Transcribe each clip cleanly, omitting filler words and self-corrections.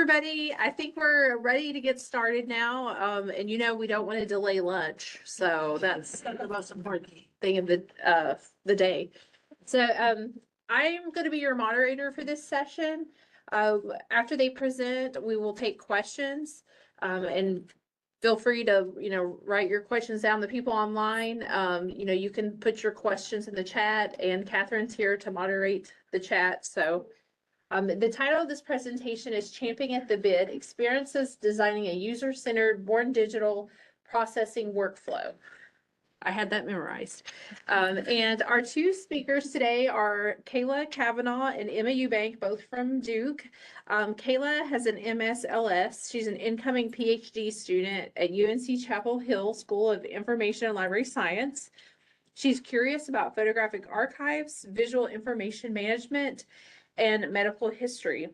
everybody. I think we're ready to get started now. And we don't want to delay lunch. So that's the most important thing of the day. So I'm going to be your moderator for this session. After they present, we will take questions. And feel free to, write your questions down. The people online, you can put your questions in the chat, and Catherine's here to moderate the chat. So the title of this presentation is Champing at the Bit, Experiences Designing a User-Centered Born Digital Processing Workflow. I had that memorized. And our two speakers today are Kayla Cavenaugh and Emma Eubank, both from Duke. Kayla has an MSLS. She's an incoming PhD student at UNC Chapel Hill School of Information and Library Science. She's curious about photographic archives, visual information management, and medical history.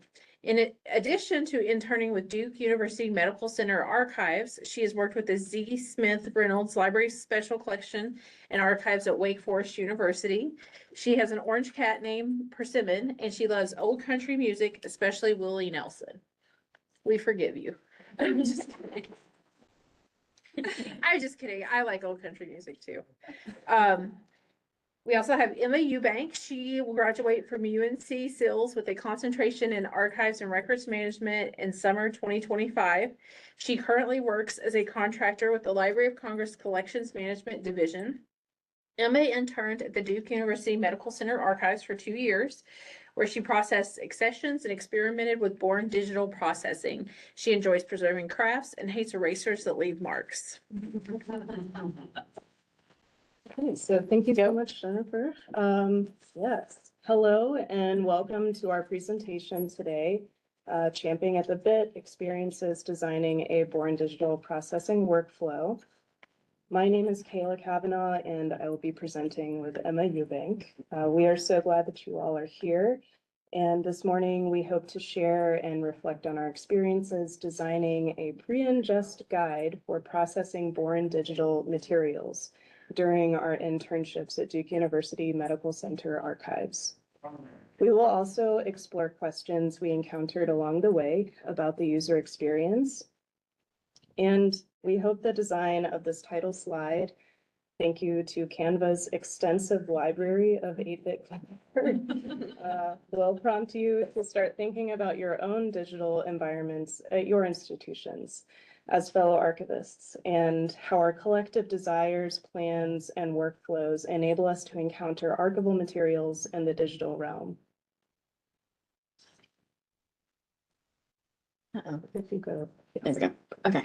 In addition to interning with Duke University Medical Center Archives, she has worked with the Z. Smith Reynolds Library Special Collection and Archives at Wake Forest University. She has an orange cat named Persimmon, and she loves old country music, especially Willie Nelson. We forgive you. I'm just kidding. I'm just kidding. I like old country music too. We also have Emma Eubank. She will graduate from UNC Sills with a concentration in archives and records management in summer 2025. She currently works as a contractor with the Library of Congress Collections Management Division. Emma interned at the Duke University Medical Center Archives for 2 years, where she processed accessions and experimented with born digital processing. She enjoys preserving crafts and hates erasers that leave marks. Okay, so thank you so much, Jennifer. Yes, hello and welcome to our presentation today, Champing at the Bit, Experiences Designing a Born Digital Processing Workflow. My name is Kayla Cavenaugh and I will be presenting with Emma Eubank. We are so glad that you all are here. And this morning we hope to share and reflect on our experiences designing a pre-ingest guide for processing born digital materials during our internships at Duke University Medical Center Archives. We will also explore questions we encountered along the way about the user experience. And we hope the design of this title slide, thank you to Canva's extensive library of 8-bit will prompt you to start thinking about your own digital environments at your institutions as fellow archivists, and how our collective desires, plans, and workflows enable us to encounter archival materials in the digital realm. If you go. There we go. Okay.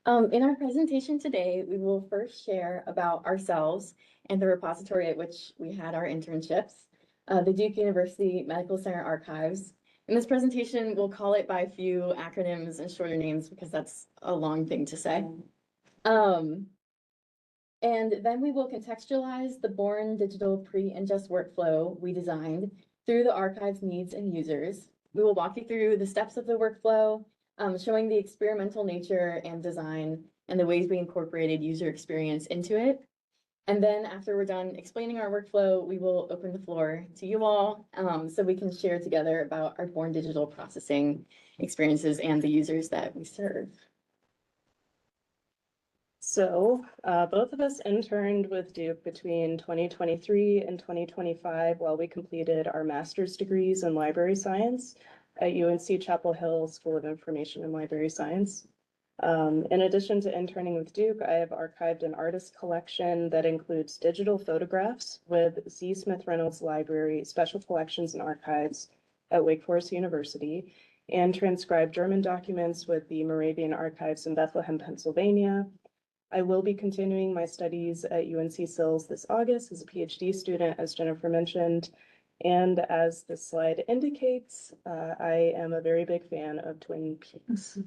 In our presentation today, we will first share about ourselves and the repository at which we had our internships, the Duke University Medical Center Archives. In this presentation, we'll call it by a few acronyms and shorter names because that's a long thing to say. And then we will contextualize the born digital pre-ingest workflow we designed through the archive's needs and users. We will walk you through the steps of the workflow, showing the experimental nature and design and the ways we incorporated user experience into it. And then after we're done explaining our workflow, we will open the floor to you all so we can share together about our born digital processing experiences and the users that we serve. So both of us interned with Duke between 2023 and 2025 while we completed our master's degrees in library science at UNC Chapel Hill School of Information and Library Science. In addition to interning with Duke, I have archived an artist collection that includes digital photographs with Z. Smith Reynolds Library Special Collections and Archives at Wake Forest University, and transcribed German documents with the Moravian Archives in Bethlehem, Pennsylvania. I will be continuing my studies at UNC Sills this August as a PhD student, as Jennifer mentioned. And as the slide indicates, I am a very big fan of Twin Peaks.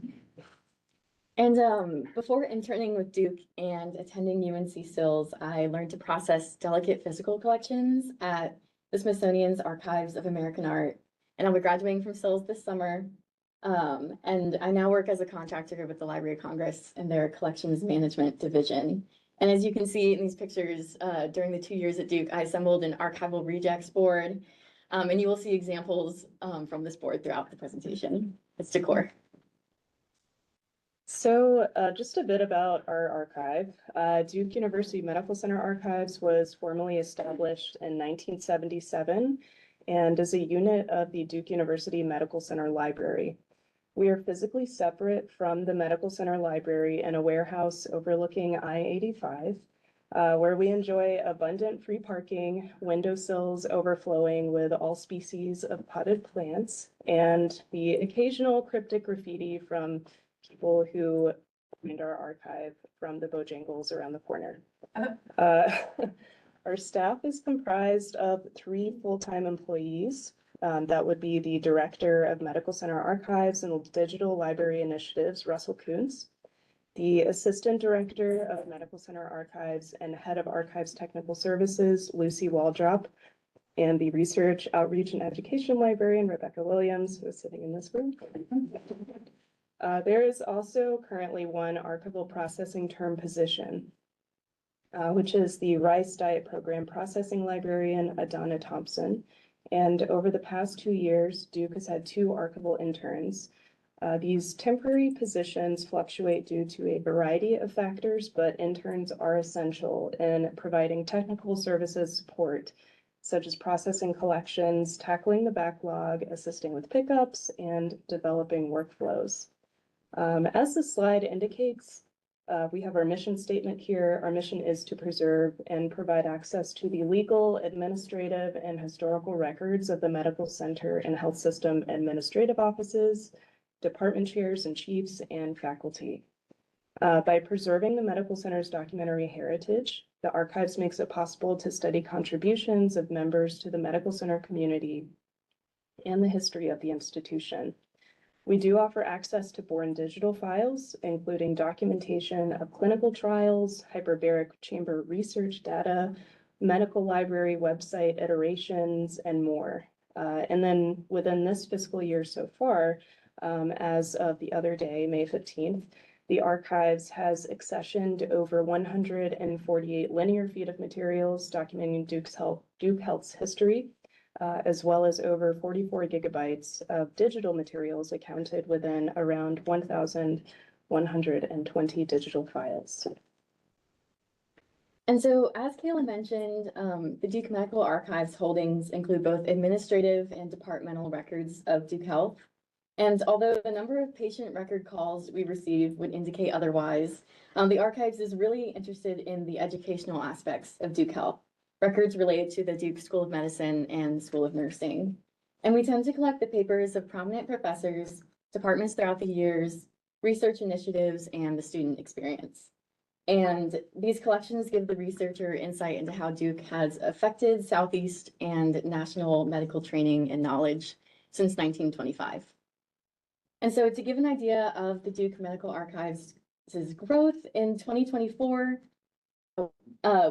And before interning with Duke and attending UNC Sills, I learned to process delicate physical collections at the Smithsonian's Archives of American Art. And I'll be graduating from Sills this summer. And I now work as a contractor with the Library of Congress in their Collections Management Division. And as you can see in these pictures, during the 2 years at Duke, I assembled an archival rejects board. And you will see examples from this board throughout the presentation. its decor. So just a bit about our archive. Duke University Medical Center Archives was formally established in 1977 and is a unit of the Duke University Medical Center Library. We are physically separate from the Medical Center Library in a warehouse overlooking I-85, where we enjoy abundant free parking, windowsills overflowing with all species of potted plants, and the occasional cryptic graffiti from people who find our archive from the Bojangles around the corner. Our staff is comprised of 3 full-time employees. That would be the Director of Medical Center Archives and Digital Library Initiatives, Russell Kuntz, the Assistant Director of Medical Center Archives and Head of Archives Technical Services, Lucy Waldrop, and the Research, Outreach, and Education Librarian, Rebecca Williams, who is sitting in this room. There is also currently one archival processing term position, which is the Rice Diet Program Processing Librarian, Adana Thompson. And over the past 2 years, Duke has had 2 archival interns. These temporary positions fluctuate due to a variety of factors, but interns are essential in providing technical services support, such as processing collections, tackling the backlog, assisting with pickups, and developing workflows. As the slide indicates, we have our mission statement here. Our mission is to preserve and provide access to the legal, administrative, and historical records of the medical center and health system administrative offices, department chairs and chiefs, and faculty. By preserving the medical center's documentary heritage, the archives makes it possible to study contributions of members to the medical center community and the history of the institution. We do offer access to born digital files, including documentation of clinical trials, hyperbaric chamber research data, medical library website iterations, and more. And then within this fiscal year so far, as of the other day, May 15th, the archives has accessioned over 148 linear feet of materials documenting Duke Health's history, as well as over 44 gigabytes of digital materials accounted within around 1,120 digital files. And so, as Kayla mentioned, the Duke Medical Archives holdings include both administrative and departmental records of Duke Health. And although the number of patient record calls we receive would indicate otherwise, the archives is really interested in the educational aspects of Duke Health, records related to the Duke School of Medicine and School of Nursing. And we tend to collect the papers of prominent professors, departments throughout the years, research initiatives, and the student experience. And these collections give the researcher insight into how Duke has affected Southeast and national medical training and knowledge since 1925. And so to give an idea of the Duke Medical Archives' growth in 2024,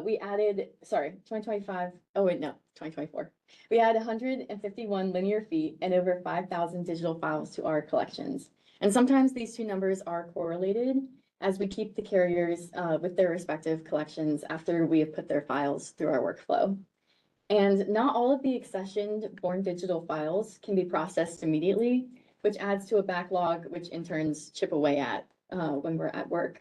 we added, 2025, 2024. We had 151 linear feet and over 5,000 digital files to our collections. And sometimes these 2 numbers are correlated as we keep the carriers with their respective collections after we have put their files through our workflow. And not all of the accessioned born digital files can be processed immediately, which adds to a backlog which interns chip away at when we're at work.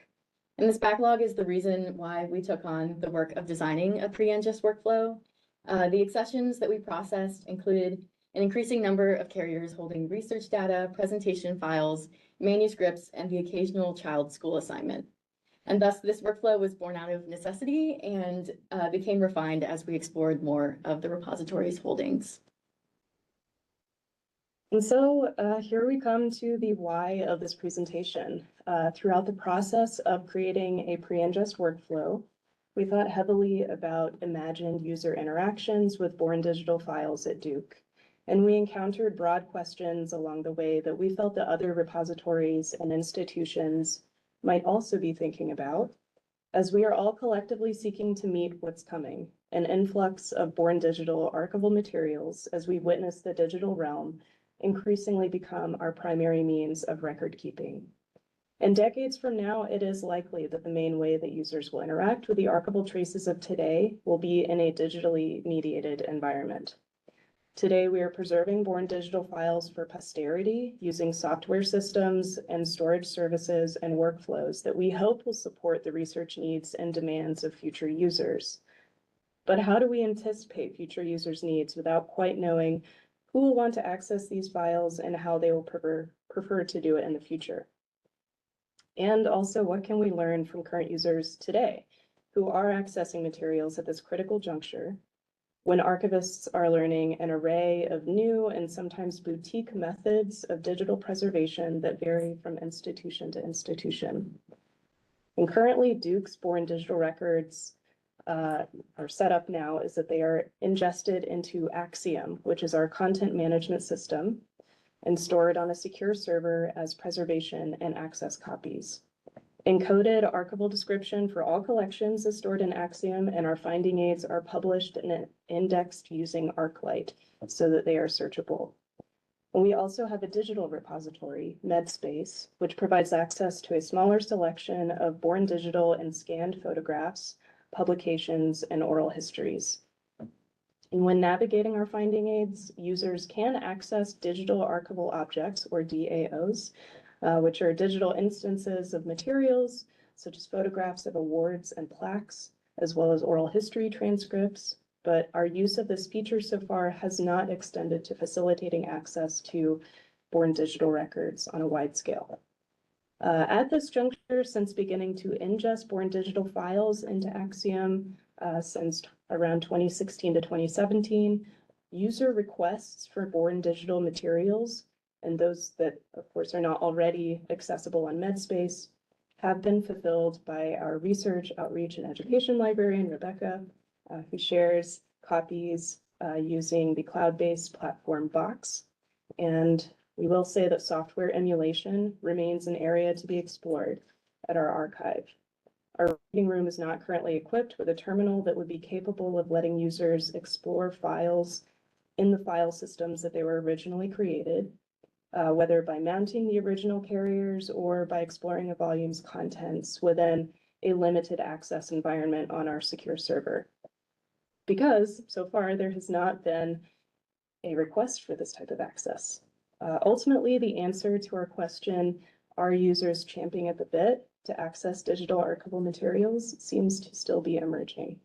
And this backlog is the reason why we took on the work of designing a pre-ingest workflow. The accessions that we processed included an increasing number of carriers holding research data, presentation files, manuscripts, and the occasional child school assignment. And thus this workflow was born out of necessity and became refined as we explored more of the repository's holdings. And so here we come to the why of this presentation. Throughout the process of creating a pre-ingest workflow, we thought heavily about imagined user interactions with born digital files at Duke. And we encountered broad questions along the way that we felt that other repositories and institutions might also be thinking about, as we are all collectively seeking to meet what's coming, an influx of born digital archival materials as we witness the digital realm increasingly become our primary means of record keeping. And decades from now, it is likely that the main way that users will interact with the archival traces of today will be in a digitally mediated environment. Today, we are preserving born digital files for posterity using software systems and storage services and workflows that we hope will support the research needs and demands of future users. But how do we anticipate future users' needs without quite knowing who will want to access these files and how they will prefer to do it in the future? And also, what can we learn from current users today who are accessing materials at this critical juncture, when archivists are learning an array of new and sometimes boutique methods of digital preservation that vary from institution to institution? And currently, Duke's born digital records are set up now is that they are ingested into Axiom, which is our content management system, and stored on a secure server as preservation and access copies. Encoded archival description for all collections is stored in Axiom, and our finding aids are published and indexed using ArcLight so that they are searchable. And we also have a digital repository, MedSpace, which provides access to a smaller selection of born digital and scanned photographs, publications, and oral histories. And when navigating our finding aids, users can access digital archival objects, or DAOs, which are digital instances of materials, such as photographs of awards and plaques, as well as oral history transcripts. But our use of this feature so far has not extended to facilitating access to born digital records on a wide scale. At this juncture, since beginning to ingest born digital files into Axiom since around 2016 to 2017, user requests for born digital materials, and those that, of course, are not already accessible on MedSpace, have been fulfilled by our research, outreach, and education librarian, Rebecca, who shares copies using the cloud-based platform Box. And we will say that software emulation remains an area to be explored at our archive. Our reading room is not currently equipped with a terminal that would be capable of letting users explore files in the file systems that they were originally created, whether by mounting the original carriers or by exploring a volume's contents within a limited access environment on our secure server. Because so far there has not been a request for this type of access. Ultimately, the answer to our question, are users champing at the bit to access digital archival materials, seems to still be emerging.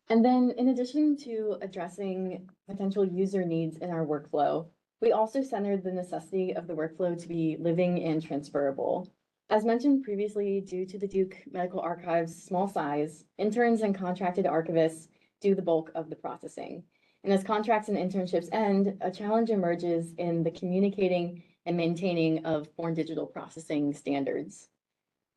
And then in addition to addressing potential user needs in our workflow, we also centered the necessity of the workflow to be living and transferable. As mentioned previously, due to the Duke Medical Archive's small size, interns and contracted archivists do the bulk of the processing. And as contracts and internships end, a challenge emerges in the communicating and maintaining of born digital processing standards.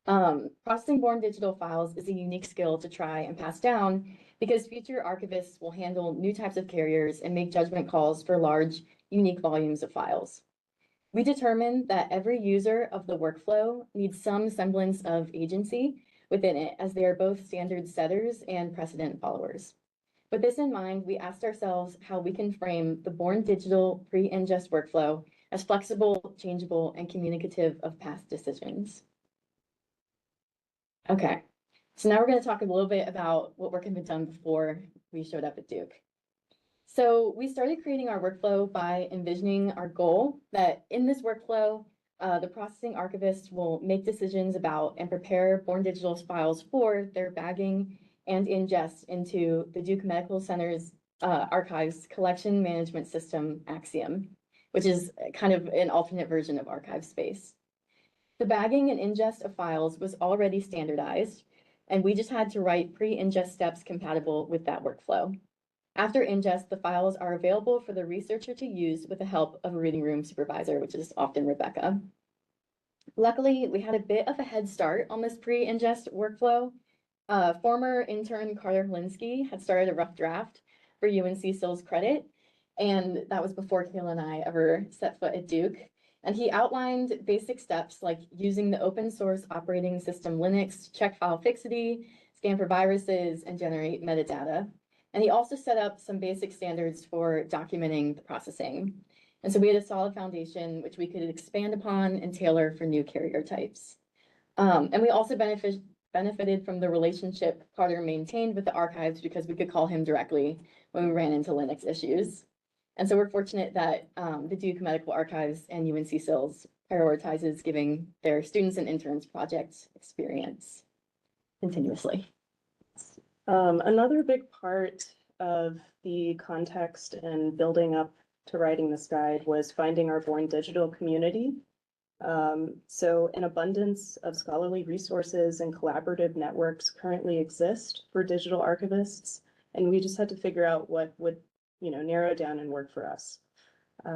Processing born digital files is a unique skill to try and pass down because future archivists will handle new types of carriers and make judgment calls for large, unique volumes of files. We determined that every user of the workflow needs some semblance of agency within it, as they are both standard setters and precedent followers. With this in mind, we asked ourselves how we can frame the born digital pre-ingest workflow as flexible, changeable, and communicative of past decisions. Okay, so now we're going to talk a little bit about what work had been done before we showed up at Duke. So we started creating our workflow by envisioning our goal that in this workflow, the processing archivist will make decisions about and prepare born digital files for their bagging and ingest into the Duke Medical Center's archives collection management system, Axiom, which is kind of an alternate version of ArchiveSpace. The bagging and ingest of files was already standardized, and we just had to write pre-ingest steps compatible with that workflow. After ingest, the files are available for the researcher to use with the help of a reading room supervisor, which is often Rebecca. Luckily, we had a bit of a head start on this pre-ingest workflow. Former intern Carter Linsky had started a rough draft for UNC Sills credit, and that was before Kayla and I ever set foot at Duke. And he outlined basic steps like using the open source operating system Linux to check file fixity, scan for viruses, and generate metadata. And he also set up some basic standards for documenting the processing. And so we had a solid foundation which we could expand upon and tailor for new carrier types. And we also benefited from the relationship Carter maintained with the archives because we could call him directly when we ran into Linux issues. And so we're fortunate that the Duke Medical Archives and UNC Sills prioritizes giving their students and interns project experience continuously. Another big part of the context and building up to writing this guide was finding our Born Digital community. So an abundance of scholarly resources and collaborative networks currently exist for digital archivists, and we just had to figure out what would, narrow down and work for us.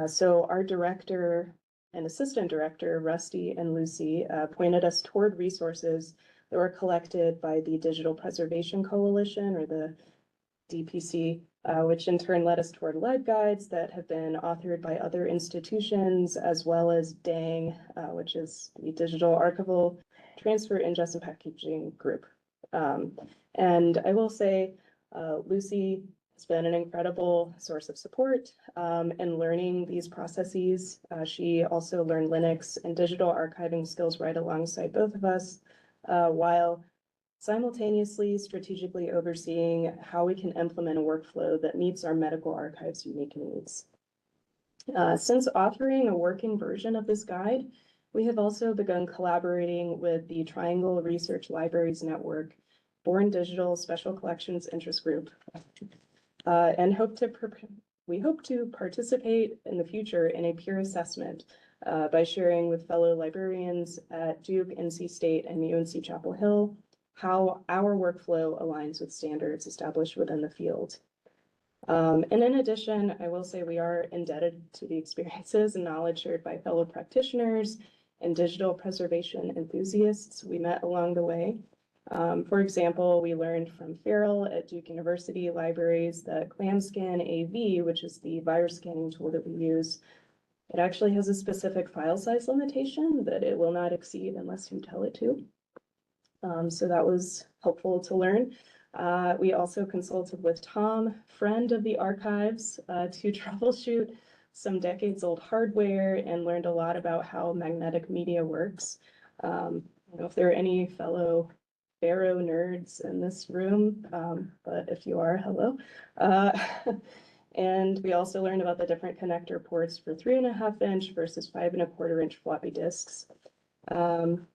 So our director and assistant director, Rusty and Lucy, pointed us toward resources that were collected by the Digital Preservation Coalition, or the DPC, which in turn led us toward LibGuides that have been authored by other institutions, as well as DANG, which is the Digital Archival Transfer, Ingest, and Packaging Group. And I will say, Lucy has been an incredible source of support in learning these processes. She also learned Linux and digital archiving skills right alongside both of us, while simultaneously strategically overseeing how we can implement a workflow that meets our medical archives' unique needs. Since authoring a working version of this guide, we have also begun collaborating with the Triangle Research Libraries Network, Born Digital Special Collections Interest Group, and we hope to participate in the future in a peer assessment by sharing with fellow librarians at Duke, NC State, and UNC Chapel Hill how our workflow aligns with standards established within the field. And in addition, I will say we are indebted to the experiences and knowledge shared by fellow practitioners and digital preservation enthusiasts we met along the way. For example, we learned from Farrell at Duke University Libraries that ClamScan AV, which is the virus scanning tool that we use, it actually has a specific file size limitation that it will not exceed unless you tell it to. So that was helpful to learn. We also consulted with Tom, friend of the archives, to troubleshoot some decades old hardware and learned a lot about how magnetic media works. I don't know if there are any fellow Barrow nerds in this room, but if you are, hello. And we also learned about the different connector ports for 3.5-inch versus 5.25-inch floppy disks. And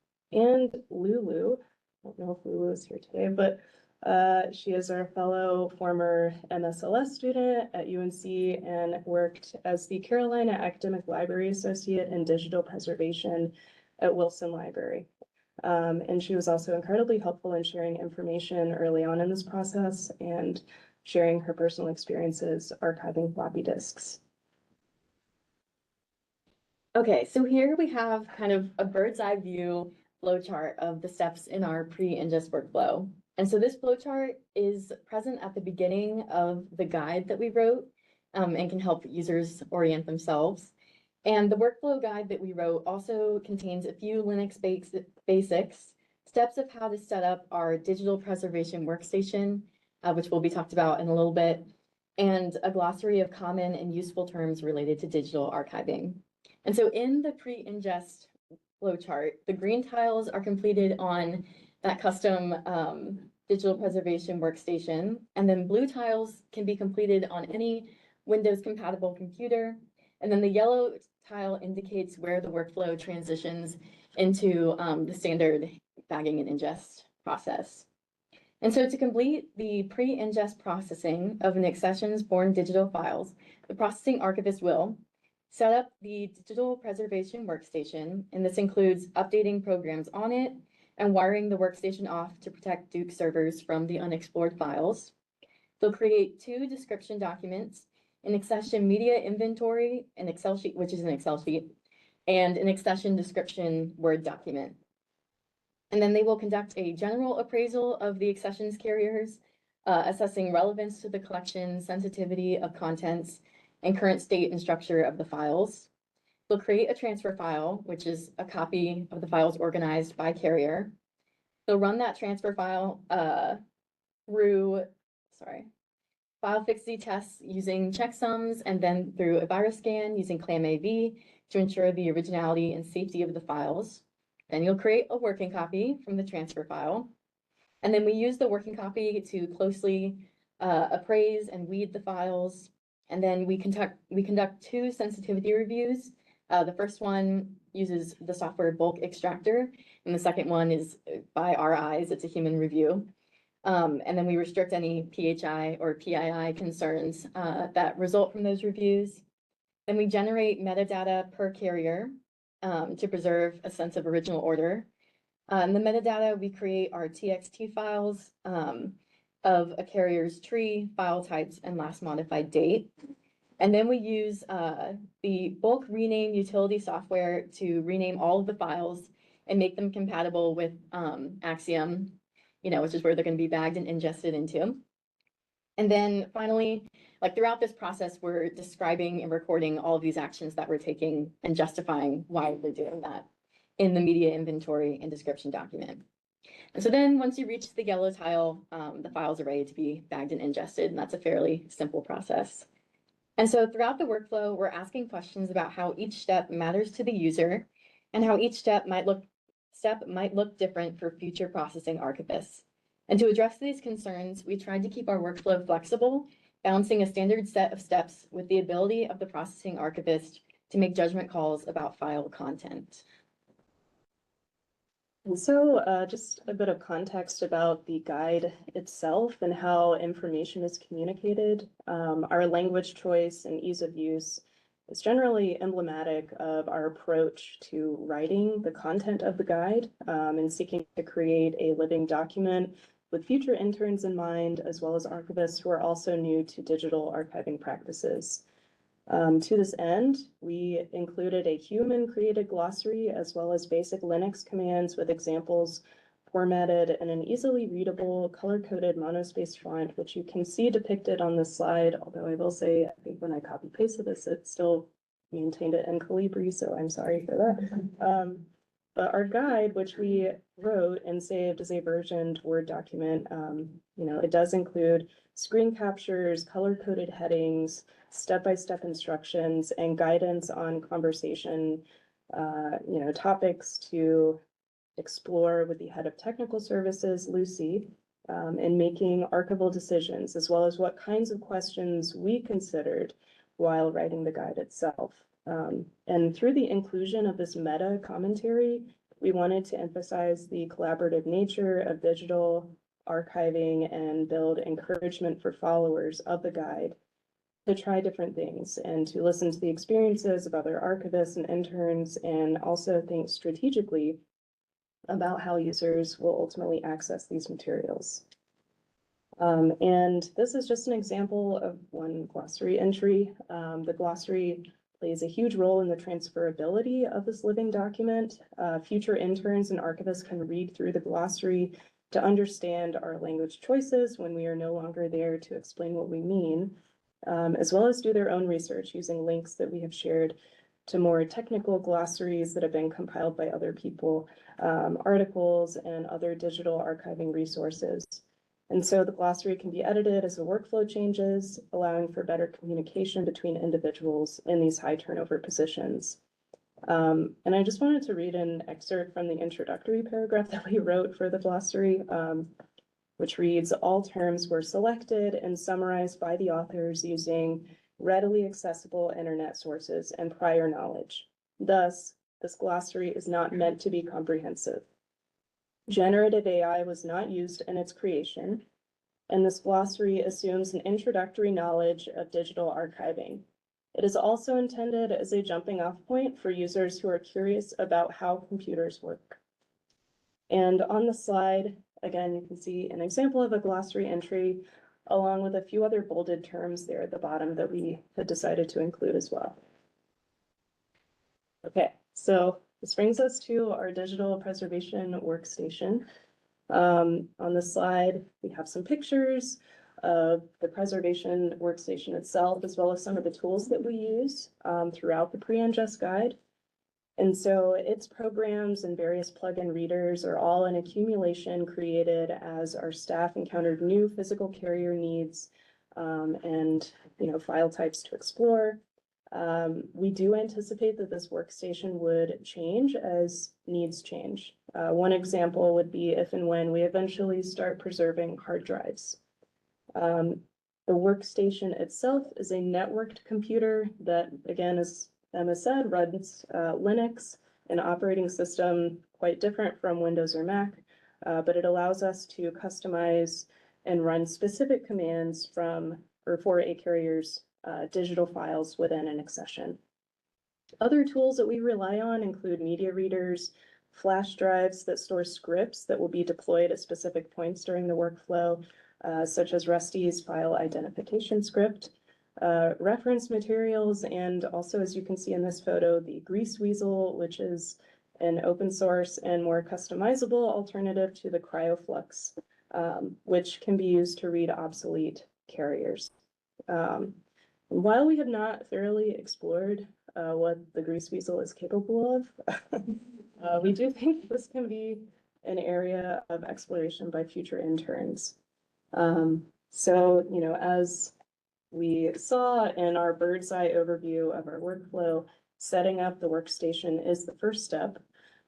Lulu, I don't know if Lulu is here today, but she is our fellow former MSLS student at UNC and worked as the Carolina Academic Library Associate in Digital Preservation at Wilson Library. And she was also incredibly helpful in sharing information early on in this process and sharing her personal experiences archiving floppy disks. Okay, so here we have kind of a bird's eye view flowchart of the steps in our pre-ingest workflow. And so this flowchart is present at the beginning of the guide that we wrote and can help users orient themselves. And the workflow guide that we wrote also contains a few Linux basics, steps of how to set up our digital preservation workstation, which will be talked about in a little bit, and a glossary of common and useful terms related to digital archiving. And so in the pre-ingest flowchart, the green tiles are completed on that custom digital preservation workstation, and then blue tiles can be completed on any Windows compatible computer. And then the yellow tile indicates where the workflow transitions into the standard bagging and ingest process. And so to complete the pre-ingest processing of an accession's born digital files, the processing archivist will set up the digital preservation workstation, and this includes updating programs on it and wiring the workstation off to protect Duke servers from the unexplored files. They'll create 2 description documents, an accession media inventory, an Excel sheet, which is an Excel sheet, and an accession description Word document. And then they will conduct a general appraisal of the accessions carriers, assessing relevance to the collection, sensitivity of contents, and current state and structure of the files. They'll create a transfer file, which is a copy of the files organized by carrier. They'll run that transfer file through file fixity tests using checksums, and then through a virus scan using ClamAV to ensure the originality and safety of the files. Then you'll create a working copy from the transfer file. And then we use the working copy to closely appraise and weed the files. And then we conduct two sensitivity reviews. The first one uses the software bulk extractor, and the second one is by our eyes, it's a human review. And then we restrict any PHI or PII concerns that result from those reviews. Then we generate metadata per carrier to preserve a sense of original order. In the metadata, we create our TXT files of a carrier's tree, file types, and last modified date. And then we use the bulk rename utility software to rename all of the files and make them compatible with Axiom, which is where they're going to be bagged and ingested into. And then finally, like throughout this process, we're describing and recording all of these actions that we're taking and justifying why we're doing that in the media inventory and description document. And so then once you reach the yellow tile, the files are ready to be bagged and ingested, and that's a fairly simple process. And so throughout the workflow, we're asking questions about how each step matters to the user and how each step might look different for future processing archivists. And to address these concerns, we tried to keep our workflow flexible, balancing a standard set of steps with the ability of the processing archivist to make judgment calls about file content. And so just a bit of context about the guide itself and how information is communicated. Our language choice and ease of use is generally emblematic of our approach to writing the content of the guide and seeking to create a living document with future interns in mind, as well as archivists who are also new to digital archiving practices. To this end, we included a human-created glossary as well as basic Linux commands with examples formatted in an easily readable, color-coded monospaced font, which you can see depicted on this slide, although I will say, I think when I copy-pasted this, it still maintained it in Calibri, so I'm sorry for that. But our guide, which we wrote and saved as a versioned Word document, it does include screen captures, color-coded headings, step-by-step instructions, and guidance on conversation, topics to explore with the head of technical services, Lucy, in making archival decisions, as well as what kinds of questions we considered while writing the guide itself. And through the inclusion of this meta commentary, we wanted to emphasize the collaborative nature of digital archiving and build encouragement for followers of the guide to try different things and to listen to the experiences of other archivists and interns, and also think strategically about how users will ultimately access these materials. And this is just an example of one glossary entry. The glossary plays a huge role in the transferability of this living document. Future interns and archivists can read through the glossary to understand our language choices when we are no longer there to explain what we mean, as well as do their own research using links that we have shared to more technical glossaries that have been compiled by other people, articles, and other digital archiving resources. And so the glossary can be edited as the workflow changes, allowing for better communication between individuals in these high turnover positions. And I just wanted to read an excerpt from the introductory paragraph that we wrote for the glossary, which reads, "All terms were selected and summarized by the authors using readily accessible internet sources and prior knowledge. Thus, this glossary is not meant to be comprehensive. Generative AI was not used in its creation, and this glossary assumes an introductory knowledge of digital archiving. It is also intended as a jumping off point for users who are curious about how computers work." And on the slide, again, you can see an example of a glossary entry along with a few other bolded terms there at the bottom that we had decided to include as well. Okay, so this brings us to our digital preservation workstation. On the slide, we have some pictures of the preservation workstation itself, as well as some of the tools that we use throughout the pre-ingest guide. And so its programs and various plugin readers are all an accumulation created as our staff encountered new physical carrier needs and file types to explore. We do anticipate that this workstation would change as needs change. One example would be if and when we eventually start preserving hard drives. The workstation itself is a networked computer that, again, as Emma said, runs Linux, an operating system quite different from Windows or Mac, but it allows us to customize and run specific commands from or for a carrier's digital files within an accession. Other tools that we rely on include media readers, flash drives that store scripts that will be deployed at specific points during the workflow, such as Rusty's file identification script, reference materials, and also, as you can see in this photo, the Grease Weasel, which is an open source and more customizable alternative to the CryoFlux, which can be used to read obsolete carriers. While we have not thoroughly explored what the Grease Weasel is capable of, we do think this can be an area of exploration by future interns. So, you know, as we saw in our bird's eye overview of our workflow, setting up the workstation is the first step.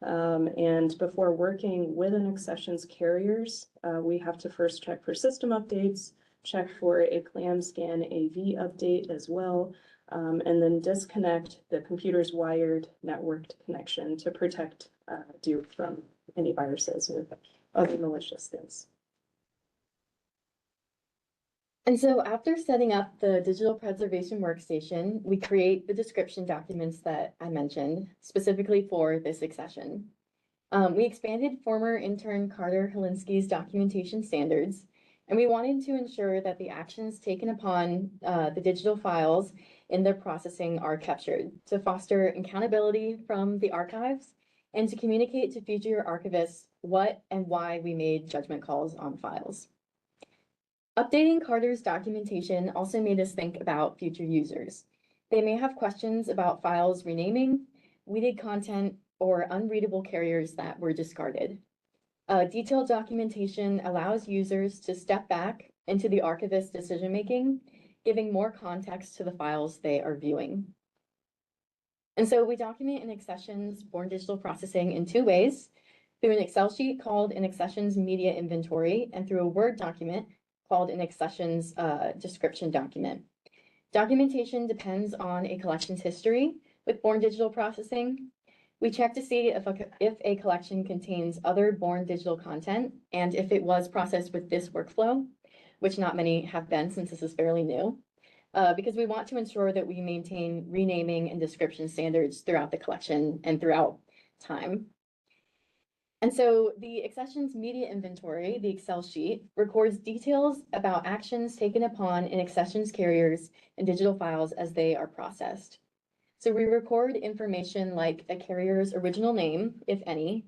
And before working with an accession's carriers, we have to first check for system updates, check for a CLAM scan AV update as well, and then disconnect the computer's wired networked connection to protect you from any viruses or other malicious things. And so after setting up the digital preservation workstation, we create the description documents that I mentioned specifically for this accession. We expanded former intern Carter Helinski's documentation standards, and we wanted to ensure that the actions taken upon the digital files in their processing are captured to foster accountability from the archives and to communicate to future archivists what and why we made judgment calls on files. Updating Carter's documentation also made us think about future users. They may have questions about files renaming, weeded content, or unreadable carriers that were discarded. Detailed documentation allows users to step back into the archivist's decision-making, giving more context to the files they are viewing. And so we document an accession's born digital processing in two ways: through an Excel sheet called an accession's media inventory, and through a Word document called an accession's description document. Documentation depends on a collection's history with born digital processing. We check to see if a collection contains other born digital content and if it was processed with this workflow, which not many have been since this is fairly new, because we want to ensure that we maintain renaming and description standards throughout the collection and throughout time. And so the accession's media inventory, the Excel sheet, records details about actions taken upon an accession's carriers and digital files as they are processed. So we record information like a carrier's original name, if any,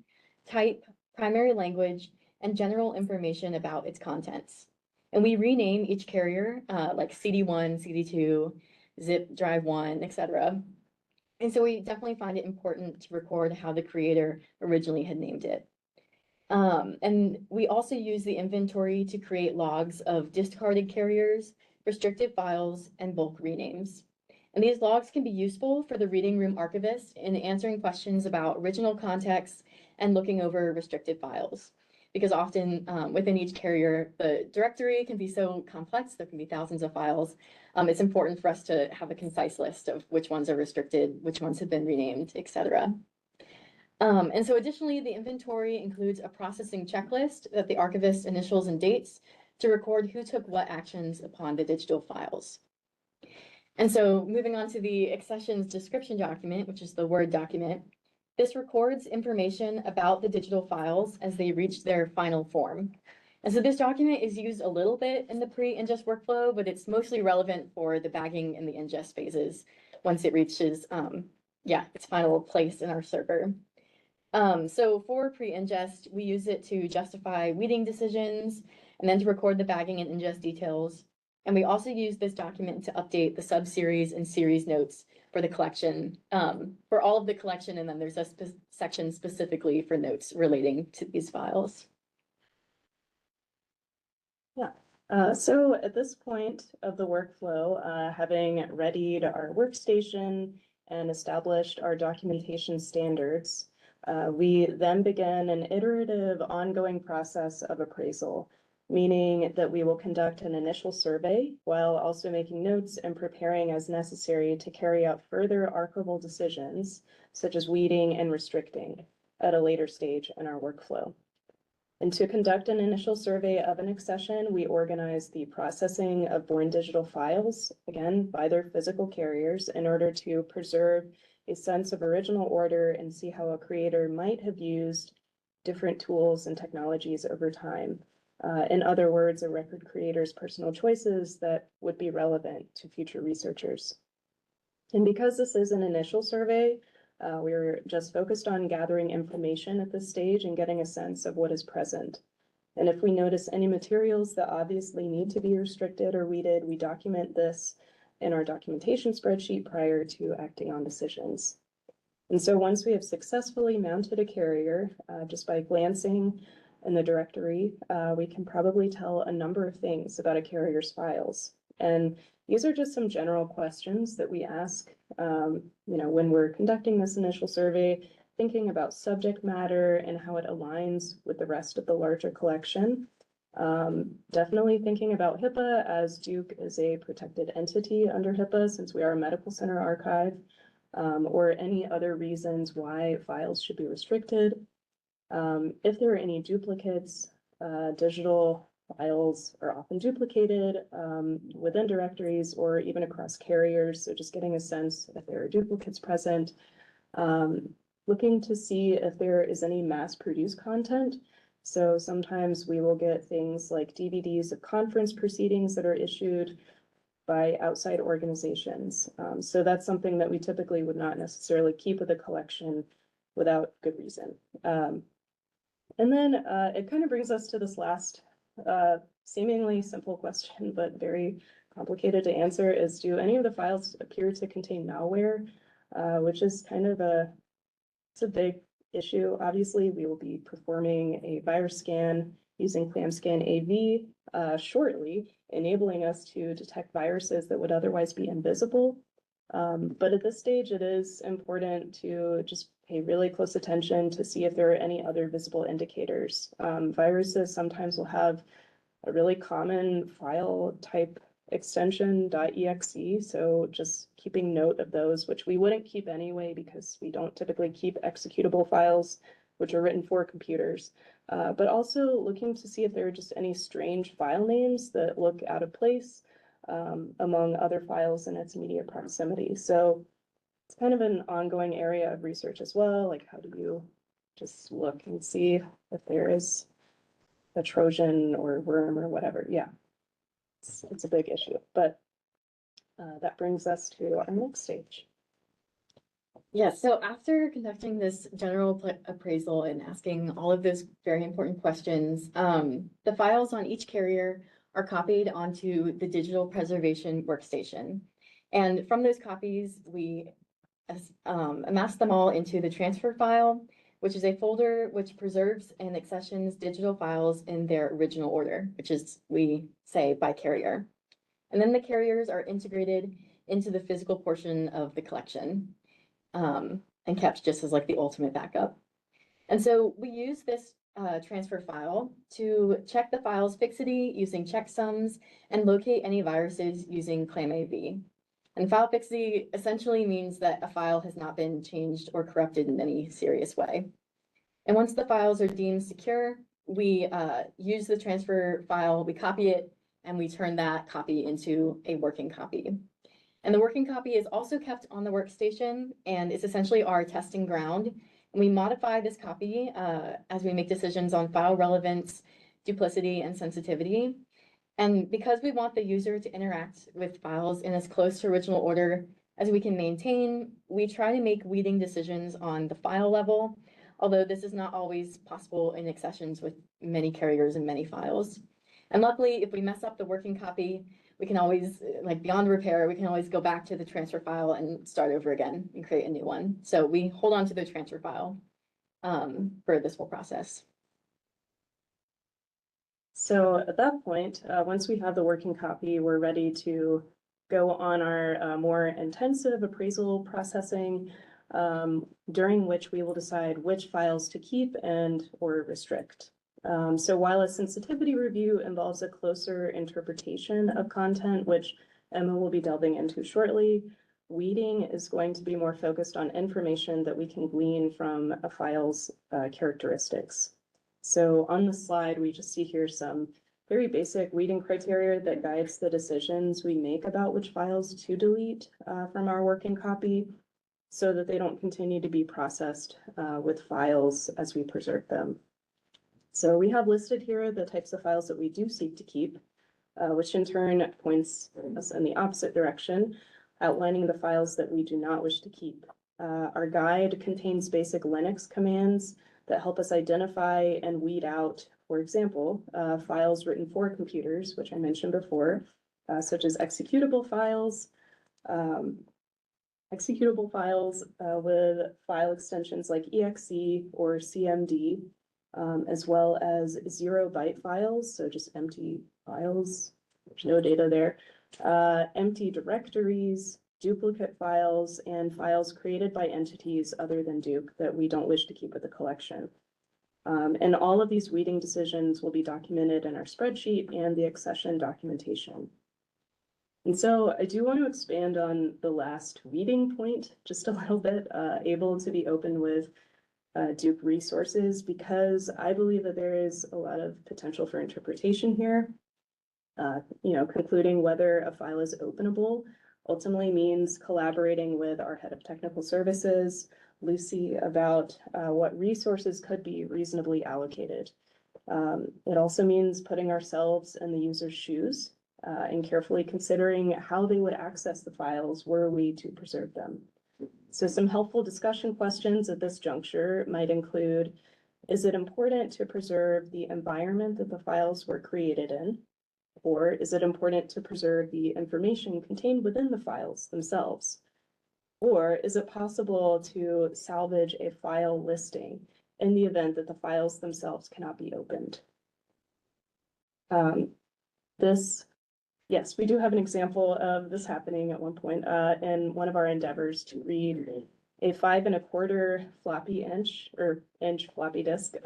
type, primary language, and general information about its contents. And we rename each carrier like CD1, CD2, zip drive 1, etc. And so we definitely find it important to record how the creator originally had named it. And we also use the inventory to create logs of discarded carriers, restricted files, and bulk renames. And these logs can be useful for the reading room archivist in answering questions about original context and looking over restricted files. Because often within each carrier, the directory can be so complex, there can be thousands of files. It's important for us to have a concise list of which ones are restricted, which ones have been renamed, etc. And so additionally, the inventory includes a processing checklist that the archivist initials and dates to record who took what actions upon the digital files. And so moving on to the accession's description document, which is the Word document, this records information about the digital files as they reach their final form. And so this document is used a little bit in the pre-ingest workflow, but it's mostly relevant for the bagging and the ingest phases once it reaches, its final place in our server. So for pre-ingest, we use it to justify weeding decisions and then to record the bagging and ingest details. And we also use this document to update the sub-series and series notes for the collection, for all of the collection, and then there's a section specifically for notes relating to these files. Yeah, So at this point of the workflow, having readied our workstation and established our documentation standards, we then begin an iterative ongoing process of appraisal, meaning that we will conduct an initial survey while also making notes and preparing as necessary to carry out further archival decisions, such as weeding and restricting at a later stage in our workflow. And to conduct an initial survey of an accession, we organize the processing of born digital files, again, by their physical carriers, in order to preserve a sense of original order and see how a creator might have used different tools and technologies over time. In other words, a record creator's personal choices that would be relevant to future researchers. And because this is an initial survey, we're just focused on gathering information at this stage and getting a sense of what is present. And if we notice any materials that obviously need to be restricted or weeded, we document this in our documentation spreadsheet prior to acting on decisions. And so once we have successfully mounted a carrier, just by glancing in the directory, we can probably tell a number of things about a carrier's files. And these are just some general questions that we ask, when we're conducting this initial survey, thinking about subject matter and how it aligns with the rest of the larger collection. Definitely thinking about HIPAA, as Duke is a protected entity under HIPAA since we are a medical center archive, or any other reasons why files should be restricted. If there are any duplicates, digital files are often duplicated within directories or even across carriers. So just getting a sense if there are duplicates present. Looking to see if there is any mass-produced content. So sometimes we will get things like DVDs of conference proceedings that are issued by outside organizations. So that's something that we typically would not necessarily keep with a collection without good reason. And then it kind of brings us to this last seemingly simple question, but very complicated to answer, is do any of the files appear to contain malware, which is kind of it's a big issue. Obviously, we will be performing a virus scan using ClamScan AV shortly, enabling us to detect viruses that would otherwise be invisible. But at this stage, it is important to just pay really close attention to see if there are any other visible indicators. Viruses sometimes will have a really common file type extension .exe, so just keeping note of those, which we wouldn't keep anyway because we don't typically keep executable files which are written for computers, but also looking to see if there are just any strange file names that look out of place among other files in its immediate proximity. So it's kind of an ongoing area of research as well. Like, how do you just look and see if there is a Trojan or worm or whatever? Yeah, it's a big issue, but that brings us to our next stage. Yeah, so after conducting this general appraisal and asking all of those very important questions, the files on each carrier are copied onto the digital preservation workstation. And from those copies, we amass them all into the transfer file, which is a folder which preserves and accessions digital files in their original order, which is, we say, by carrier. And then the carriers are integrated into the physical portion of the collection and kept just as like the ultimate backup. And so we use this transfer file to check the file's fixity using checksums and locate any viruses using ClamAV. And file fixity essentially means that a file has not been changed or corrupted in any serious way. And once the files are deemed secure, we use the transfer file, we copy it, and we turn that copy into a working copy. And the working copy is also kept on the workstation and is essentially our testing ground. And we modify this copy as we make decisions on file relevance, duplicity, and sensitivity. And because we want the user to interact with files in as close to original order as we can maintain, we try to make weeding decisions on the file level, although this is not always possible in accessions with many carriers and many files. And luckily, if we mess up the working copy, we can always, like beyond repair, we can always go back to the transfer file and start over again and create a new one. So we hold on to the transfer file for this whole process. So at that point, once we have the working copy, we're ready to go on our more intensive appraisal processing, during which we will decide which files to keep and or restrict. So while a sensitivity review involves a closer interpretation of content, which Emma will be delving into shortly, weeding is going to be more focused on information that we can glean from a file's characteristics. So on the slide, we just see here some very basic weeding criteria that guides the decisions we make about which files to delete from our working copy so that they don't continue to be processed with files as we preserve them. So we have listed here the types of files that we do seek to keep, which in turn points us in the opposite direction, outlining the files that we do not wish to keep. Our guide contains basic Linux commands that help us identify and weed out, for example, files written for computers, which I mentioned before, such as executable files with file extensions like exe or cmd, as well as 0-byte files, so just empty files, there's no data there, empty directories, duplicate files, and files created by entities other than Duke that we don't wish to keep with the collection. And all of these weeding decisions will be documented in our spreadsheet and the accession documentation. And so I do want to expand on the last weeding point just a little bit, able to be open with Duke resources, because I believe that there is a lot of potential for interpretation here. Concluding whether a file is openable ultimately means collaborating with our head of technical services, Lucy, about what resources could be reasonably allocated. It also means putting ourselves in the user's shoes and carefully considering how they would access the files were we to preserve them. So some helpful discussion questions at this juncture might include, is it important to preserve the environment that the files were created in? Or is it important to preserve the information contained within the files themselves? Or is it possible to salvage a file listing in the event that the files themselves cannot be opened? Yes, we do have an example of this happening at one point in one of our endeavors to read a 5 1/4 floppy inch floppy disk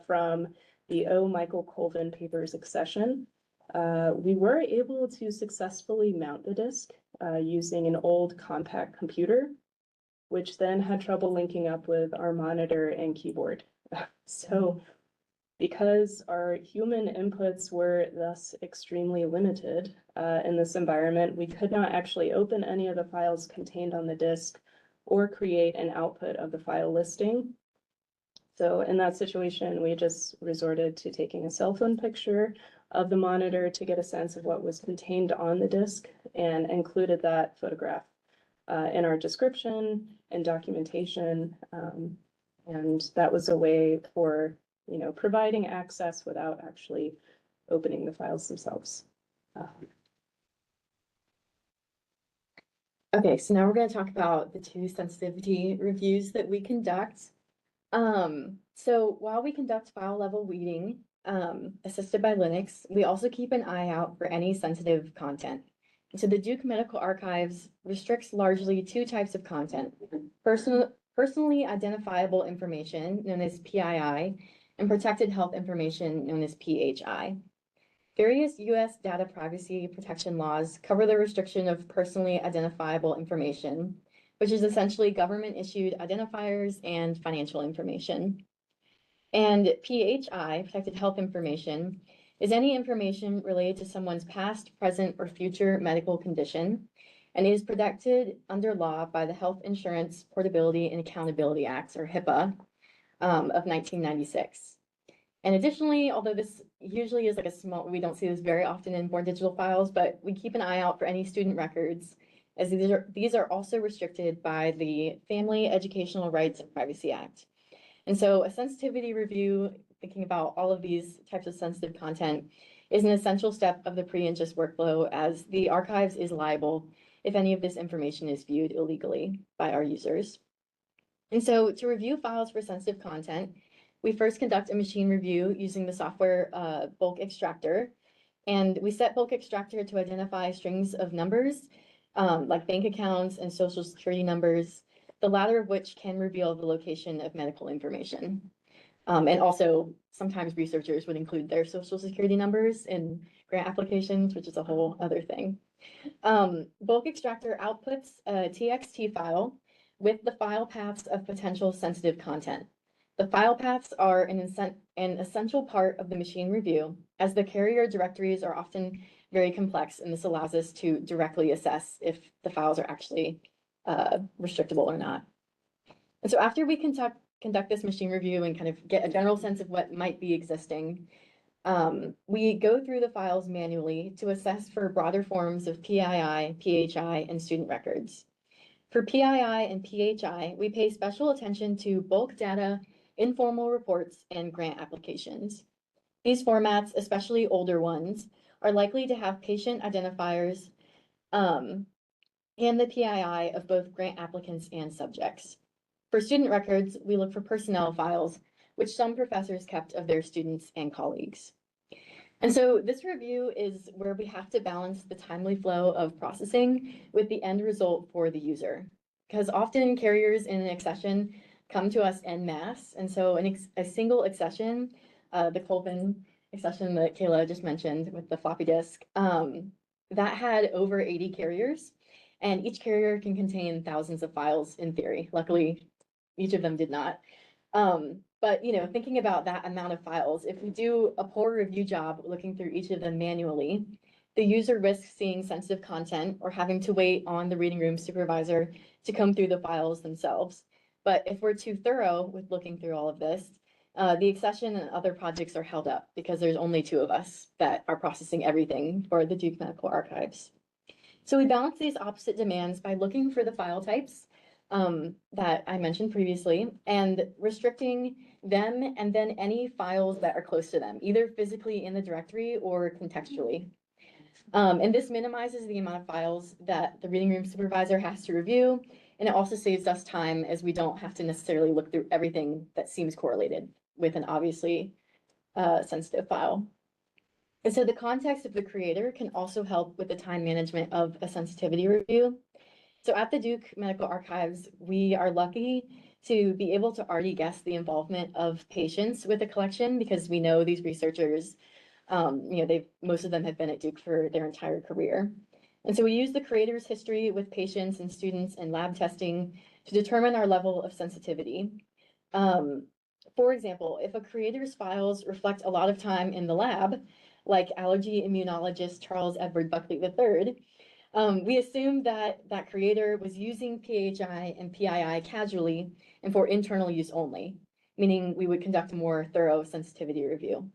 from the O. Michael Colvin papers accession. We were able to successfully mount the disk using an old compact computer, which then had trouble linking up with our monitor and keyboard. So because our human inputs were thus extremely limited in this environment, we could not actually open any of the files contained on the disk or create an output of the file listing. So in that situation, we just resorted to taking a cell phone picture of the monitor to get a sense of what was contained on the disk and included that photograph in our description and documentation. And that was a way for providing access without actually opening the files themselves. Okay, so now we're going to talk about the 2 sensitivity reviews that we conduct. So while we conduct file level weeding, assisted by Linux, we also keep an eye out for any sensitive content. So the Duke Medical Archives restricts largely 2 types of content: personally identifiable information, known as PII, and protected health information, known as PHI. Various U.S. data privacy protection laws cover the restriction of personally identifiable information, which is essentially government-issued identifiers and financial information. And PHI, protected health information, is any information related to someone's past, present, or future medical condition, and is protected under law by the Health Insurance Portability and Accountability Act, or HIPAA, of 1996. And additionally, although this usually is like a small, we don't see this very often in more digital files, but we keep an eye out for any student records, as these are also restricted by the Family Educational Rights and Privacy Act. And so a sensitivity review, thinking about all of these types of sensitive content, is an essential step of the pre-ingest workflow, as the archives is liable if any of this information is viewed illegally by our users. And so to review files for sensitive content, we first conduct a machine review using the software bulk extractor. And we set bulk extractor to identify strings of numbers, like bank accounts and social security numbers, the latter of which can reveal the location of medical information. And also sometimes researchers would include their social security numbers in grant applications, which is a whole other thing. Bulk extractor outputs a TXT file with the file paths of potential sensitive content. The file paths are an essential part of the machine review, as the carrier directories are often very complex, and this allows us to directly assess if the files are actually restrictable or not. And so after we conduct this machine review and kind of get a general sense of what might be existing, we go through the files manually to assess for broader forms of PII, PHI, and student records. For PII and PHI, we pay special attention to bulk data, informal reports, and grant applications. These formats, especially older ones, are likely to have patient identifiers and the PII of both grant applicants and subjects. For student records, we look for personnel files, which some professors kept of their students and colleagues. And so this review is where we have to balance the timely flow of processing with the end result for the user. Because often carriers in an accession come to us en masse. And so a single accession, the Colvin accession that Kayla just mentioned with the floppy disk, that had over 80 carriers, and each carrier can contain thousands of files in theory. Luckily, each of them did not. But thinking about that amount of files, if we do a poor review job looking through each of them manually, the user risks seeing sensitive content or having to wait on the reading room supervisor to comb through the files themselves. But if we're too thorough with looking through all of this, the accession and other projects are held up because there's only 2 of us that are processing everything for the Duke Medical Archives. So we balance these opposite demands by looking for the file types that I mentioned previously and restricting them and then any files that are close to them, either physically in the directory or contextually. And this minimizes the amount of files that the reading room supervisor has to review, and it also saves us time as we don't have to necessarily look through everything that seems correlated with an obviously sensitive file. And so the context of the creator can also help with the time management of a sensitivity review. So at the Duke Medical Archives, we are lucky to be able to already guess the involvement of patients with a collection because we know these researchers, most of them have been at Duke for their entire career. And so we use the creator's history with patients and students and lab testing to determine our level of sensitivity. For example, if a creator's files reflect a lot of time in the lab, like allergy immunologist Charles Edward Buckley III, we assume that that creator was using PHI and PII casually and for internal use only, meaning we would conduct a more thorough sensitivity review.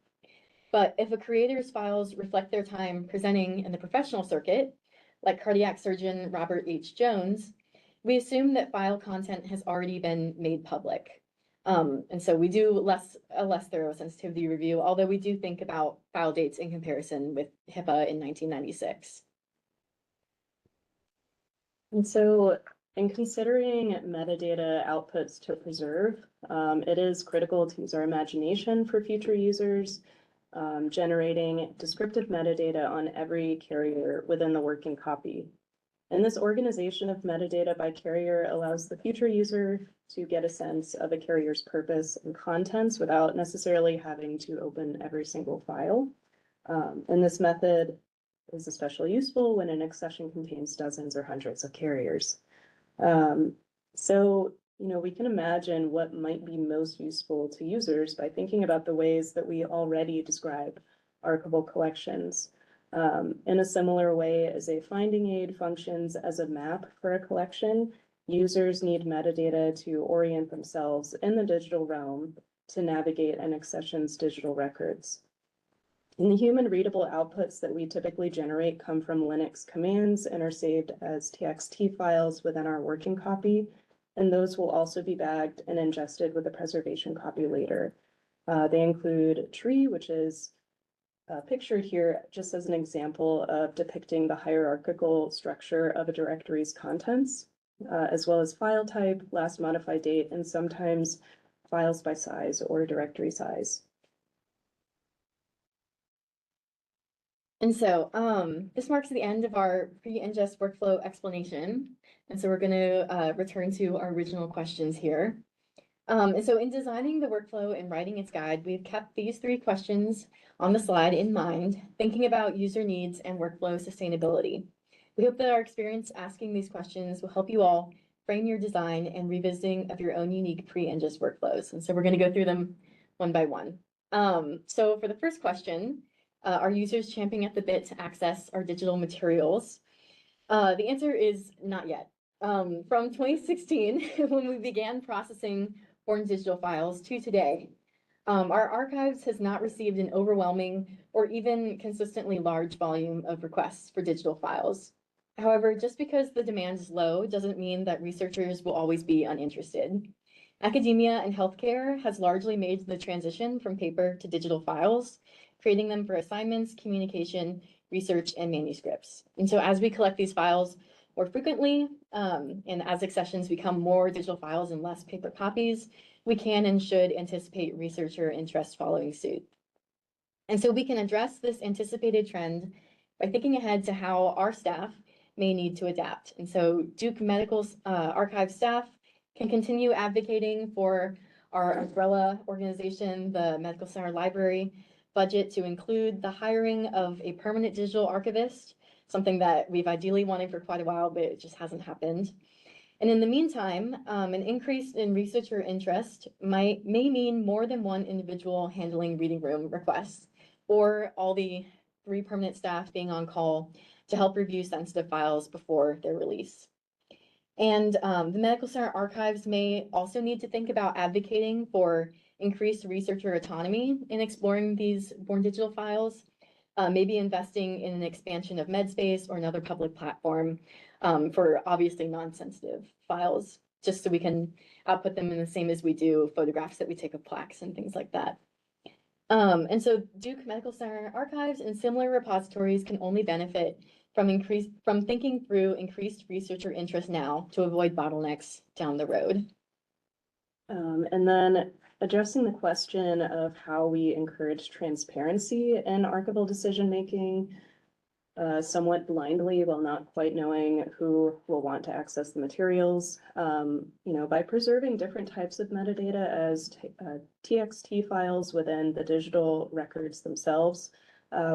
But if a creator's files reflect their time presenting in the professional circuit, like cardiac surgeon Robert H. Jones, we assume that file content has already been made public. And so we do a less thorough sensitivity review, although we do think about file dates in comparison with HIPAA in 1996. And so in considering metadata outputs to preserve, it is critical to use our imagination for future users, generating descriptive metadata on every carrier within the working copy. And this organization of metadata by carrier allows the future user to get a sense of a carrier's purpose and contents without necessarily having to open every single file. And this method is especially useful when an accession contains dozens or hundreds of carriers. So, we can imagine what might be most useful to users by thinking about the ways that we already describe archival collections. In a similar way as a finding aid functions as a map for a collection, users need metadata to orient themselves in the digital realm to navigate an accession's digital records. And the human readable outputs that we typically generate come from Linux commands and are saved as TXT files within our working copy. And those will also be bagged and ingested with a preservation copy later. They include tree, which is pictured here just as an example of depicting the hierarchical structure of a directory's contents, as well as file type, last modified date, and sometimes files by size or directory size. And so, this marks the end of our pre-ingest workflow explanation. And so we're gonna return to our original questions here. And so in designing the workflow and writing its guide, we've kept these 3 questions on the slide in mind, thinking about user needs and workflow sustainability. We hope that our experience asking these questions will help you all frame your design and revisiting of your own unique pre-ingest workflows. And so we're gonna go through them one by one. So for the first question, are users champing at the bit to access our digital materials? The answer is not yet. From 2016, when we began processing foreign digital files, to today, our archives has not received an overwhelming or even consistently large volume of requests for digital files. However, just because the demand is low doesn't mean that researchers will always be uninterested. Academia and healthcare has largely made the transition from paper to digital files, creating them for assignments, communication, research, and manuscripts. And so as we collect these files more frequently, and as accessions become more digital files and less paper copies, we can and should anticipate researcher interest following suit. And so we can address this anticipated trend by thinking ahead to how our staff may need to adapt. And so Duke Medical Archive staff can continue advocating for our umbrella organization, the Medical Center Library budget, to include the hiring of a permanent digital archivist, something that we've ideally wanted for quite a while, but it just hasn't happened. And in the meantime, an increase in researcher interest may mean more than one individual handling reading room requests, or all the 3 permanent staff being on call to help review sensitive files before their release. And the Medical Center Archives may also need to think about advocating for increased researcher autonomy in exploring these born digital files, maybe investing in an expansion of MedSpace or another public platform for obviously non-sensitive files, just so we can output them in the same as we do photographs that we take of plaques and things like that. And so Duke Medical Center Archives and similar repositories can only benefit from thinking through increased researcher interest now to avoid bottlenecks down the road. And then addressing the question of how we encourage transparency in archival decision-making, somewhat blindly while not quite knowing who will want to access the materials, by preserving different types of metadata as TXT files within the digital records themselves.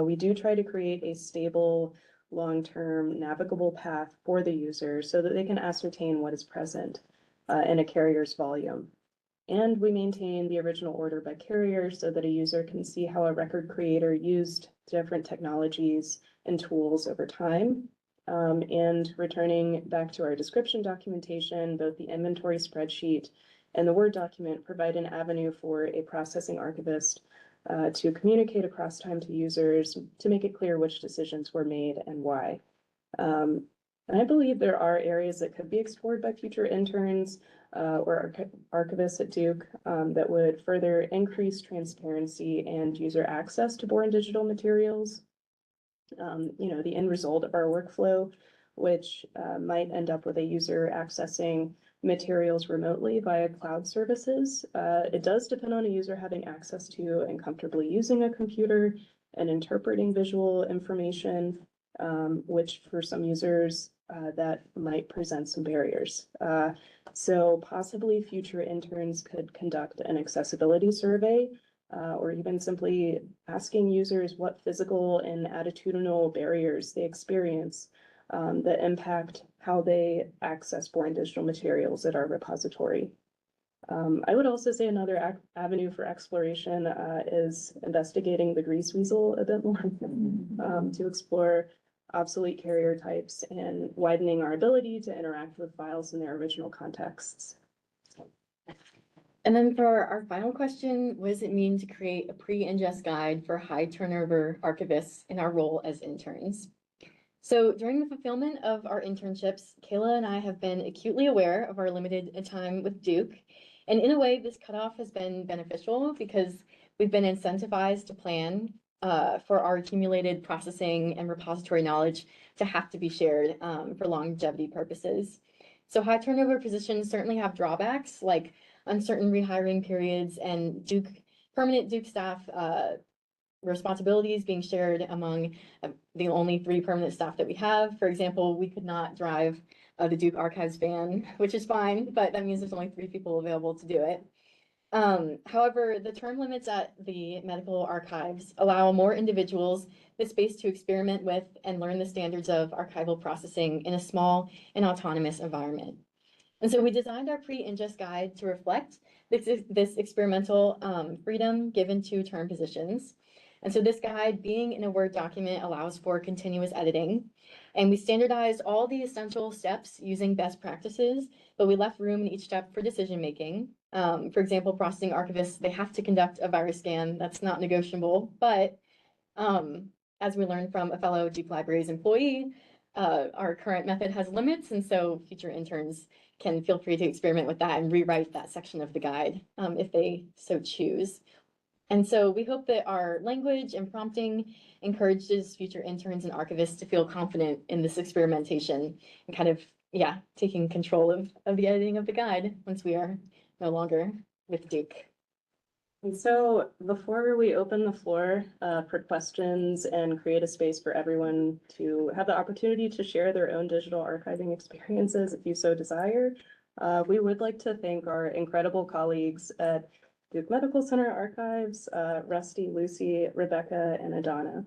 We do try to create a stable, long-term navigable path for the user so that they can ascertain what is present in a carrier's volume. And we maintain the original order by carrier so that a user can see how a record creator used different technologies and tools over time. And returning back to our description documentation, both the inventory spreadsheet and the Word document provide an avenue for a processing archivist to communicate across time to users to make it clear which decisions were made and why. And I believe there are areas that could be explored by future interns or archivists at Duke that would further increase transparency and user access to born digital materials. The end result of our workflow, which might end up with a user accessing materials remotely via cloud services. It does depend on a user having access to and comfortably using a computer and interpreting visual information, which for some users that might present some barriers. So possibly future interns could conduct an accessibility survey or even simply asking users what physical and attitudinal barriers they experience that impact how they access born digital materials at our repository. I would also say another avenue for exploration is investigating the grease weasel a bit more to explore obsolete carrier types and widening our ability to interact with files in their original contexts. And then for our final question, what does it mean to create a pre-ingest guide for high turnover archivists in our role as interns? So during the fulfillment of our internships, Kayla and I have been acutely aware of our limited time with Duke. And in a way, this cutoff has been beneficial because we've been incentivized to plan for our accumulated processing and repository knowledge to have to be shared for longevity purposes. So high turnover positions certainly have drawbacks like uncertain rehiring periods, and permanent Duke staff responsibilities being shared among the only 3 permanent staff that we have. For example, we could not drive the Duke Archives van, which is fine, but that means there's only 3 people available to do it. However, the term limits at the medical archives allow more individuals the space to experiment with and learn the standards of archival processing in a small and autonomous environment. And so we designed our pre-ingest guide to reflect this experimental freedom given to term positions. And so this guide, being in a Word document, allows for continuous editing. And we standardized all the essential steps using best practices, but we left room in each step for decision-making. For example, processing archivists, they have to conduct a virus scan. That's not negotiable. But as we learned from a fellow Duke Libraries employee, our current method has limits. And so future interns can feel free to experiment with that and rewrite that section of the guide if they so choose. And so we hope that our language and prompting encourages future interns and archivists to feel confident in this experimentation and kind of, yeah, taking control of the editing of the guide once we are no longer with Duke. And so before we open the floor for questions and create a space for everyone to have the opportunity to share their own digital archiving experiences, if you so desire, we would like to thank our incredible colleagues at Duke Medical Center Archives, Rusty, Lucy, Rebecca, and Adana,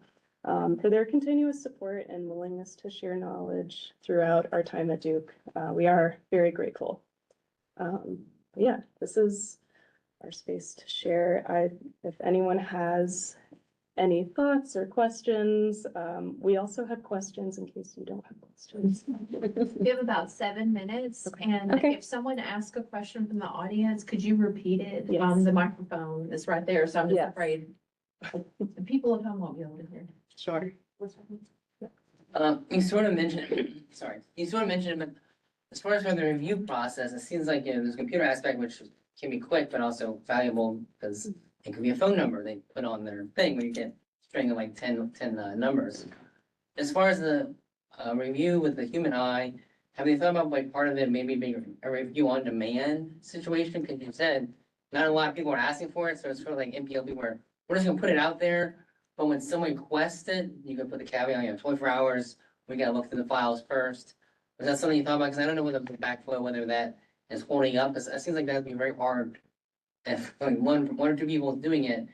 for their continuous support and willingness to share knowledge throughout our time at Duke. We are very grateful. Yeah, this is our space to share. If anyone has any thoughts or questions, we also have questions in case you don't have questions. We have about 7 minutes, and Okay. if someone asks a question from the audience, could you repeat it? Yes. The microphone is right there, so I'm just Yes. afraid the people at home won't be able to hear. Sure. You sort of mentioned, sorry, you sort of mentioned, but as far as for the review process, it seems like, there's a computer aspect which can be quick, but also valuable because it could be a phone number they put on their thing where you get a string of like 10 numbers. As far as the review with the human eye, have they thought about like part of it maybe being a review on demand situation? Because you said not a lot of people are asking for it, so it's sort of like NPLB where we're just gonna put it out there, but when someone requests it, you can put the caveat, 24 hours, we gotta look through the files first. Is that something you thought about? Because I don't know whether the backflow, whether that is holding up, because it seems like that'd be very hard if like one or 2 people doing it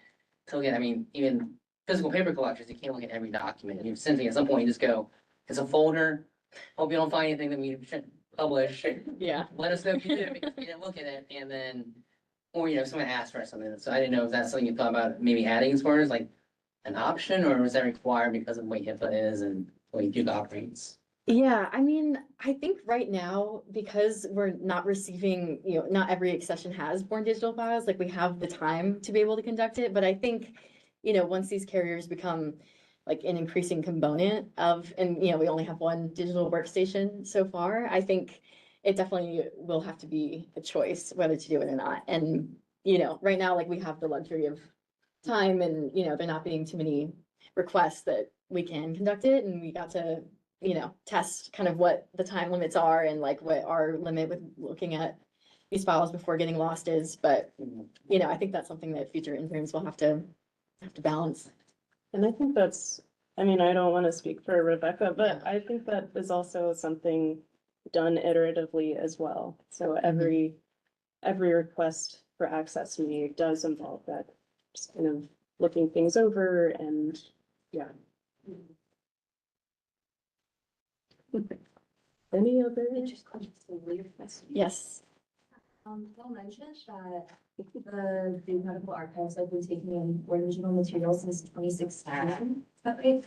to look at. I mean, even physical paper collectors, you can't look at every document. And you're sending at some point, you just go, it's a folder. Hope you don't find anything that we should publish. Yeah. Let us know if you do, because we didn't look at it, and then, or someone asked for something. So I didn't know if that's something you thought about maybe adding as far as like an option, or was that required because of the way HIPAA is and the way Duke operates? Yeah, I mean, I think right now, because we're not receiving, not every accession has born digital files, like we have the time to be able to conduct it. But I think, once these carriers become like an increasing component of, and we only have one digital workstation so far, I think it definitely will have to be a choice whether to do it or not. And, right now, like we have the luxury of time and, there not being too many requests that we can conduct it, and we got to test kind of what the time limits are and like what our limit with looking at these files before getting lost is. But, I think that's something that future interns will have to balance. And I think I don't want to speak for Rebecca, but I think that is also something done iteratively as well. So every request for access made does involve that, just kind of looking things over and, yeah. Any other? Yes. Bill mentioned that the Duke Medical Archives have been taking in original materials since 2016. Okay,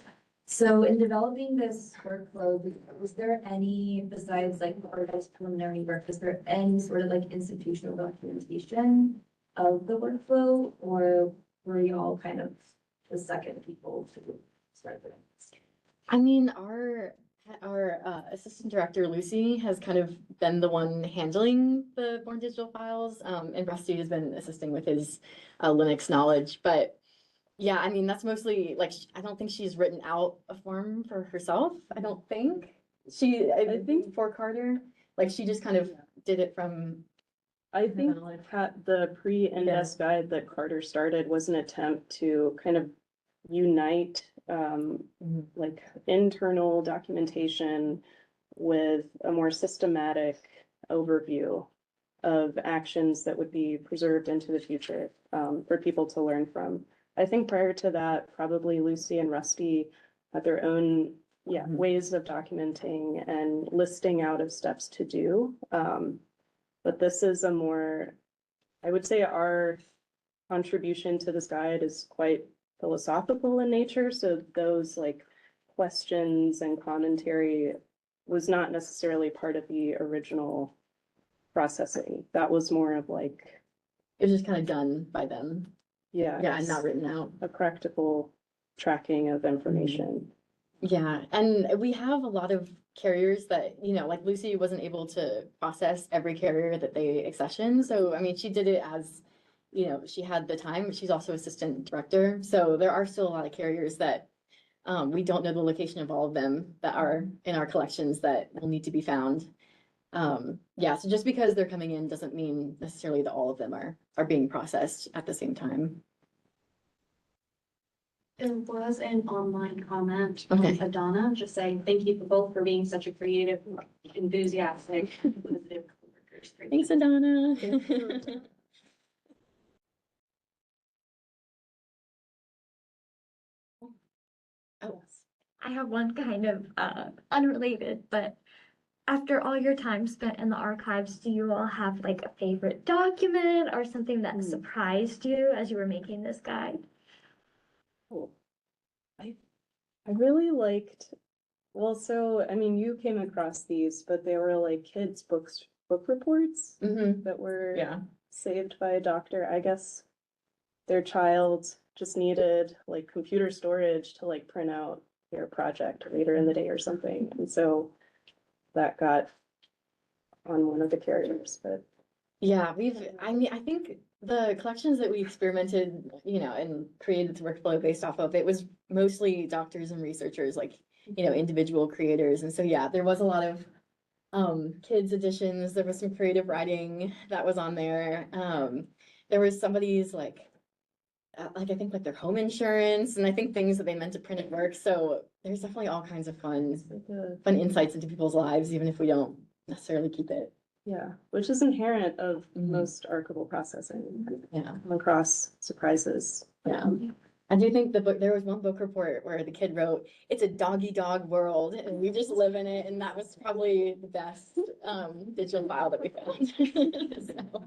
so in developing this workflow, was there any, besides like the archives preliminary work, is there any sort of like institutional documentation of the workflow, or were y'all kind of the second people to start this? I mean, our assistant director, Lucy, has kind of been the one handling the born digital files, and Rusty has been assisting with his Linux knowledge. But yeah, I mean, that's mostly like, I don't think she's written out a form for herself. I don't think I think for Carter, like she just kind of did it from I think Definitely. the pre-ingest guide that Carter started was an attempt to kind of unite Mhm. like internal documentation with a more systematic overview of actions that would be preserved into the future for people to learn from. I think prior to that, probably Lucy and Rusty had their own Mhm. ways of documenting and listing out of steps to do. But this is a more, I would say our contribution to this guide is quite philosophical in nature, so those like questions and commentary was not necessarily part of the original processing. That was more of like, It was just kind of done by them. yeah, Yeah, and it's not written out. a practical tracking of information. Yeah, and we have a lot of carriers that, like Lucy wasn't able to process every carrier that they accessioned. So, I mean, she did it as, she had the time, but she's also assistant director. So there are still a lot of carriers that we don't know the location of all of them that are in our collections that will need to be found. Yeah, so just because they're coming in doesn't mean necessarily that all of them are being processed at the same time. There was an online comment from Okay. Adana, just saying, thank you both for being such a creative, enthusiastic, positive coworkers. Thanks, Adana. Oh, I have one kind of unrelated, but after all your time spent in the archives, do you all have like a favorite document or something that surprised you as you were making this guide? Cool. I really liked, well, so, I mean, you came across these, but they were like kids' book reports Mhm. that were Yeah. saved by a doctor. I guess their child just needed like computer storage to like print out their project later in the day or something. And so that got on one of the carriers, but Yeah, I think the collections that we experimented, and created the workflow based off of, it was mostly doctors and researchers, like, individual creators. And so, yeah, there was a lot of kids editions. There was some creative writing that was on there. There was somebody's like I think like their home insurance and I think things that they meant to print at work. So there's definitely all kinds of fun insights into people's lives, even if we don't necessarily keep it. yeah, which is inherent of Mhm. most archival processing. Yeah. Come across surprises. Yeah. I do think there was one book report where the kid wrote, "It's a doggy dog world and we just live in it." And that was probably the best digital file that we found. So.